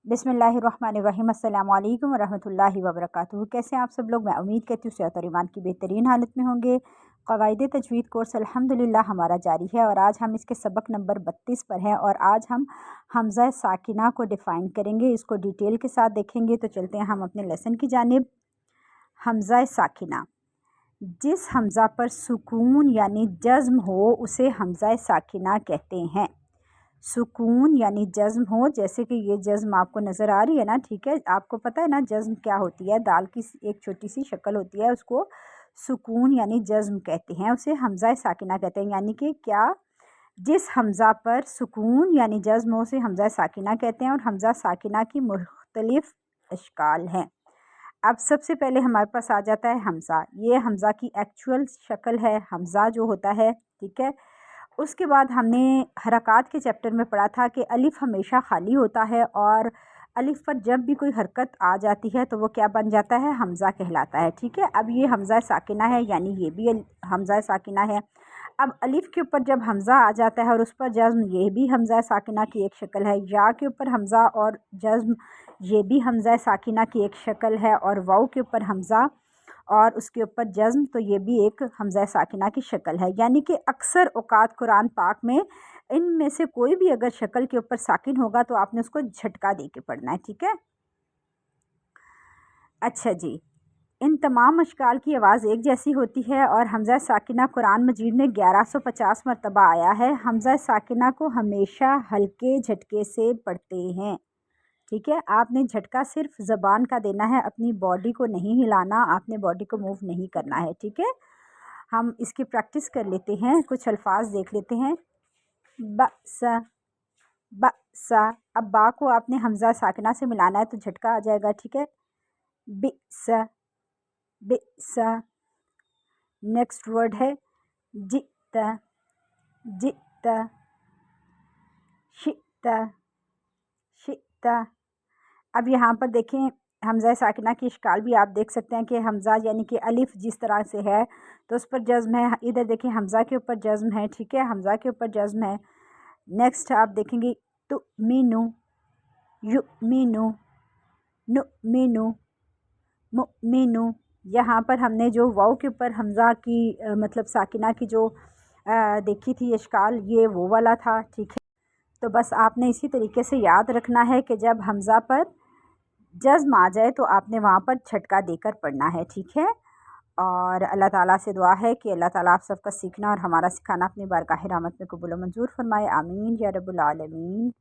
बिस्मिल्लाहिर्रहमानिर्रहीम। अस्सलामु अलैकुम वरहमतुल्लाहि वबरकातुहू। कैसे हैं आप सब लोग? मैं उम्मीद करती हूँ सेहत और ईमान की बेहतरीन हालत में होंगे। क़वाइद तजवीद कोर्स अल्हम्दुलिल्लाह हमारा जारी है और आज हम इसके सबक नंबर 32 पर हैं और आज हम हमज़ा साकिना को डिफ़ाइन करेंगे। इसको डिटेल के साथ देखेंगे। तो चलते हैं हम अपने लेसन की जानिब। हमज़ा साकिना, जिस हमज़ा पर सुकून यानी जज़्म हो उसे हमज़ा साकिना कहते हैं। सुकून यानी जज़्म हो, जैसे कि ये जज़्म आपको नज़र आ रही है ना, ठीक है। आपको पता है ना जज़्म क्या होती है? दाल की एक छोटी सी शक्ल होती है, उसको सुकून यानी जज़्म कहते हैं, उसे हमज़ा साकिना कहते हैं। यानी कि क्या? जिस हमज़ा पर सुकून यानी जज़्म हो उसे हमज़ा साकिना कहते हैं। और हमज़ा साकिना की मुख्तलिफ़ अशकाल हैं। अब सबसे पहले हमारे पास आ जाता है हमज़ा। ये हमज़ा की एक्चुअल शक्ल है, हमज़ा जो होता है, ठीक है। उसके बाद हमने हरकत के चैप्टर में पढ़ा था कि अलिफ़ हमेशा खाली होता है और अलिफ़ पर जब भी कोई हरकत आ जाती है तो वो क्या बन जाता है? हमज़ा कहलाता है, ठीक है। अब ये हमज़ा साकिना है, यानी ये भी हमज़ा साकिना है। अब अलिफ़ के ऊपर जब हमज़ा आ जाता है और उस पर जज़्म, ये भी हमज़ा साकिना की एक शक्ल है। या के ऊपर हमज़ा और जज़्म, ये भी हमज़ा साकिना की एक शक्ल है। और वाव के ऊपर हमज़ा और उसके ऊपर जज़्म, तो ये भी एक हमज़ा साकिना की शक्ल है। यानी कि अक्सर औक़ात कुरान पाक में इनमें से कोई भी अगर शक्ल के ऊपर साकिन होगा तो आपने उसको झटका दे के पढ़ना है, ठीक है। अच्छा जी, इन तमाम अशकाल की आवाज़ एक जैसी होती है और हमज़ा साकिना कुरान मजीद में 1150 मरतबा आया है। हमज़ा साकिना को हमेशा हल्के झटके से पढ़ते हैं, ठीक है। आपने झटका सिर्फ ज़बान का देना है, अपनी बॉडी को नहीं हिलाना, आपने बॉडी को मूव नहीं करना है, ठीक है। हम इसकी प्रैक्टिस कर लेते हैं, कुछ अल्फाज देख लेते हैं। ब स ब सा। अब बा को आपने हमज़ा साकिना से मिलाना है तो झटका आ जाएगा, ठीक है। बि स, बि स। नेक्स्ट वर्ड है जित, जित, शित, शित। अब यहाँ पर देखें, हमज़ा साकिना की इश्काल भी आप देख सकते हैं कि हमज़ा यानी कि अलिफ़ जिस तरह से है तो उस पर जज़्म है। इधर देखिए हमज़ा के ऊपर जज़्म है, ठीक है, हमज़ा के ऊपर जज़्म है। नेक्स्ट आप देखेंगे तो मीनू, यु मीनू, नु मीनू, मु मीनू। यहाँ पर हमने जो वाव के ऊपर हमज़ा की मतलब साकिना की जो देखी थी इश्काल, ये वो वाला था, ठीक है। तो बस आपने इसी तरीके से याद रखना है कि जब हमज़ा पर जज़्म आ जाए तो आपने वहाँ पर झटका देकर पढ़ना है, ठीक है। और अल्लाह ताला से दुआ है कि अल्लाह ताला आप सबका सीखना और हमारा सिखाना अपनी बारगाह रहमत में कबूल व मंजूर फरमाए। आमीन या रब्बुल आलमीन।